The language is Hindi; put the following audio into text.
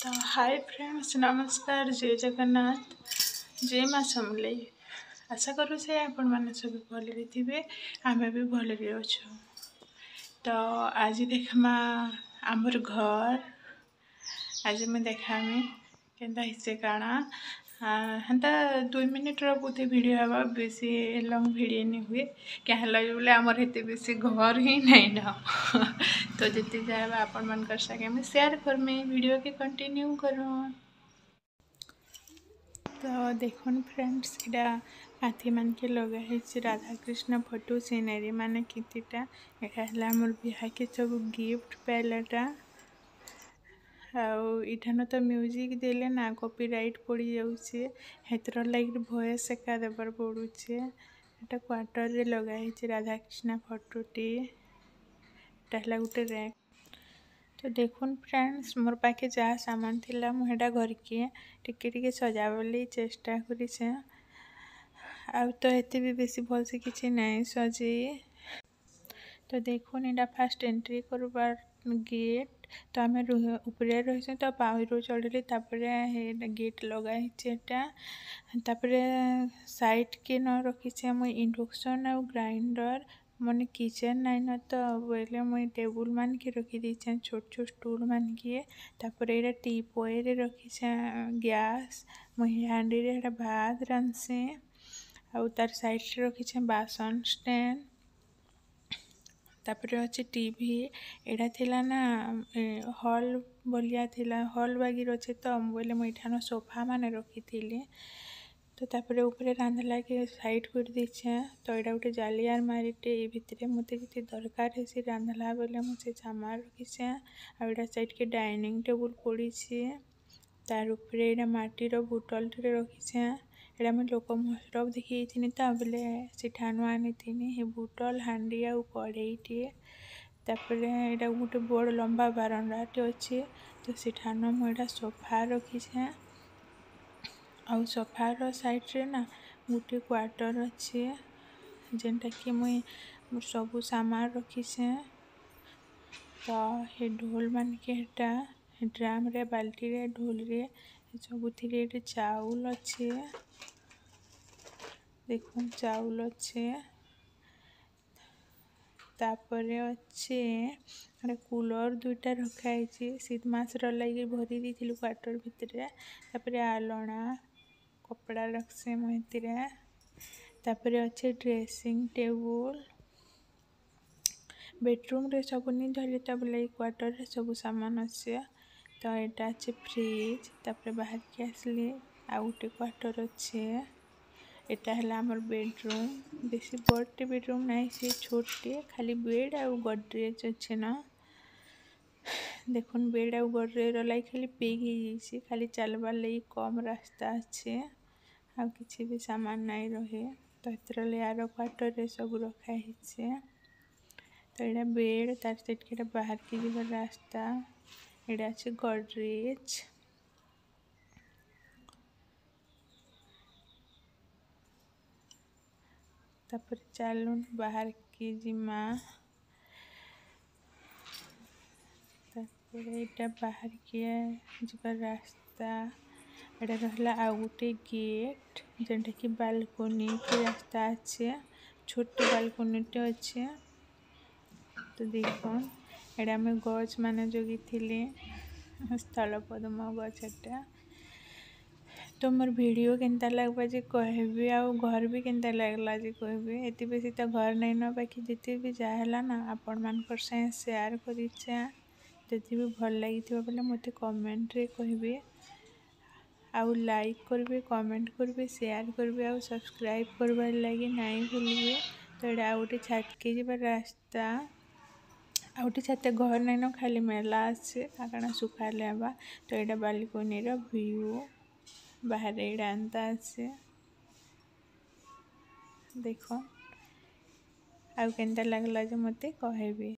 तो हाय फ्रेंड्स, नमस्कार, जय जगन्नाथ, जय माँ समलेई। आशा करुचे आपण मैंने सब भले थे, आम भी भले अच्छु। तो आज देखमा आमर घर, आज मैं देखामी केन्ता हिस्से काना हेन्ता 2 मिनिट बोधे वीडियो हवा, बेसी लंग वीडियो नहीं हुए क्या बोले आमर हेते बेसी घर ही नहीं ना। तो जिते जाए आपण मन कर सके मैं शेयर कर में वीडियो के कंटिन्यू करूँ। तो देखो फ्रेंड्स, इटा हाथी मान के लगा राधा कृष्ण फोटो सीनरी मान कितटा यहाँ मोर बिहा के सब गिफ्ट पहलाटा। आठान तो म्यूजिक देले ना कॉपीराइट पड़ जाऊे, हेतर लगे वॉइस एका देवर पड़ुचे। एटा क्वार्टर रे लगाई राधा कृष्ण फोटोटी, एटा गोटे रैक। तो देखुन फ्रेंड्स, मोर पाखे जहाँ सामान थिला मुझे घर के टिके सजावली चेष्टा करी। आ तो एते भी बेसी भल से किसी नहीं सजे। तो देखुन एटा फास्ट एंट्री करबार गेट। तो आम उपरे रही तो पाहर चढ़ी गेट लगाई। साइड के न रखी मुई इंडक्शन आ ग्राइंडर मन किचन नाइन न तो बोले मुई टेबुल मान के रखी दीचे छोट छोट स्टूल मान के। तापर टी पोए रखी गैस मुई हांडी रे भात रांधसी। आउ तार साइड रे रखी बासन स्टैंड। तापर अच्छे टीवी एटा थिला ना हॉल बोलिया थिला, हॉल बागी अच्छे तो बोले मुझे सोफा मान रखी थी। तो तापर ऊपर रांधला के साइड कर दीछे। तो यहाँ गोटे जाली मारिटे भितर मत जी दरकार है रांधला बोले मुझे सामान रखीचे। आटा साइड के डाइनिंग टेबुल पड़ी, तार ऊपर माटीर बोतल रखीचे। यहाँ मुझे लोक महोत्सव देखी तो बोले सेठानु आनी थी बोतल हांडी आ कड़ईटे। तापर यहाँ गोटे बड़ लंबा बारंडाटे अच्छे। तो सेठानु मुझे सोफा रखीचे। आउ सोफार साइड रे ना गोटे क्वार्टर अच्छे, जेनटा कि मुई मोर सबू सामान रखीचे। तो ये ढोल मान के ड्राम रे बाल्टी रे ढोल रे सबुथिरे चाउल अच्छे। देखो चाउल अच्छे। तापरे अच्छे कूलर दुईटा रखाई, शीत मास लगे भरी दी क्वार्टर भितर। तापर आलना कपड़ा रखसे मुझे। तापर अच्छे ड्रेसिंग टेबुल। बेडरूम रे सब नहीं धरले तो बोले क्वार्टर रे सब सामान अच्छे। तो यहाँ अच्छे फ्रिज। तापर बाहर के आसली आउ गोटे क्वार्टर अच्छे। एटा है आमर बेडरूम, बेसी बड़े बेडरूम नहीं से छोटे, खाली बेड आ गडरेज अच्छे ना। देखुन बेड आ गडरेज लगे खाली पेग ही खाली चलबार लगी कम रास्ता अच्छे। आ किसी भी सामान नहीं रहे। तो इतर यार क्वार्टर रे सब रखाई। तो यहाँ बेड, तार साइड के बाहर के जीवर रास्ता। यहाँ अच्छे गडरेज। तापर चलून बाहर की जिमा। तापर यहाँ बाहर के जीवर रास्ता। यहाँ रहा आउ गोटे गेट, जेनटा कि बालकोनी के रास्ता अच्छे, छोटे बालकोनीटे अच्छे। तो देखो यहाँ आम गच मान जगी थी स्थल पद्म गचटा। तो मोर वीडियो केनता लगवा जे कहबी, आ घर भी केनता लगला जे कहबी। एति बेसी तो घर नहीं न, बाकी जिते भी जाहला ना आपण मानकर से शेयर करिछे। जदि भी भल लगी बोले मत कमेंट रे कहबी। आउ लाइक करबे, कमेंट करबे, शेयर करबे, आउ सब्सक्राइब करबार लगी नहीं भूलबे। तो यहाँ गोटे छात के जीवर रास्ता। आ गोटे छाते घर नहीं न, खाली मेला आसे काकना सुखा लेबा। तो यहाँ बालकोनी रो व्यू बाहर एंता आसे। देखो आउ केनता लगला जे मते कहबी।